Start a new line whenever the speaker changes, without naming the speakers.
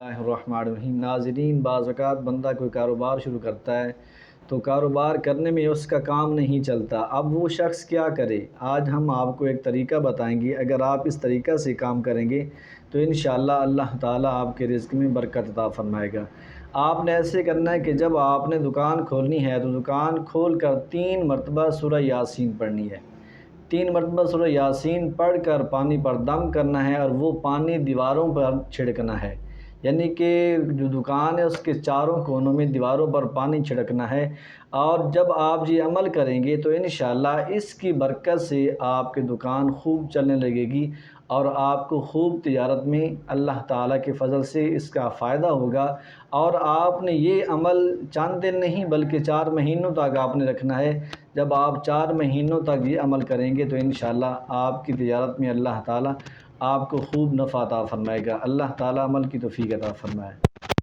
اللہ الرحمن الرحیم۔ ناظرین، بعض اوقات بندہ کوئی کاروبار شروع کرتا ہے تو کاروبار کرنے میں اس کا کام نہیں چلتا۔ اب وہ شخص کیا کرے؟ آج ہم آپ کو ایک طریقہ بتائیں گے۔ اگر آپ اس طریقہ سے کام کریں گے تو انشاءاللہ اللہ تعالیٰ آپ کے رزق میں برکت عطا فرمائے گا۔ آپ نے ایسے کرنا ہے کہ جب آپ نے دکان کھولنی ہے تو دکان کھول کر 3 مرتبہ سورہ یاسین پڑھنی ہے۔ 3 مرتبہ سورہ یاسین پڑھ کر پانی پر دم کرنا ہے اور وہ پانی دیواروں پر چھڑکنا ہے، یعنی کہ جو دکان ہے اس کے چاروں کونوں میں دیواروں پر پانی چھڑکنا ہے۔ اور جب آپ یہ عمل کریں گے تو انشاءاللہ اس کی برکت سے آپ کی دکان خوب چلنے لگے گی اور آپ کو خوب تجارت میں اللہ تعالیٰ کے فضل سے اس کا فائدہ ہوگا۔ اور آپ نے یہ عمل چند دن نہیں بلکہ 4 مہینوں تک آپ نے رکھنا ہے۔ جب آپ 4 مہینوں تک یہ عمل کریں گے تو انشاءاللہ آپ کی تجارت میں اللہ تعالیٰ آپ کو خوب نفع عطا فرمائے گا۔ اللہ تعالیٰ عمل کی توفیق عطا فرمائے۔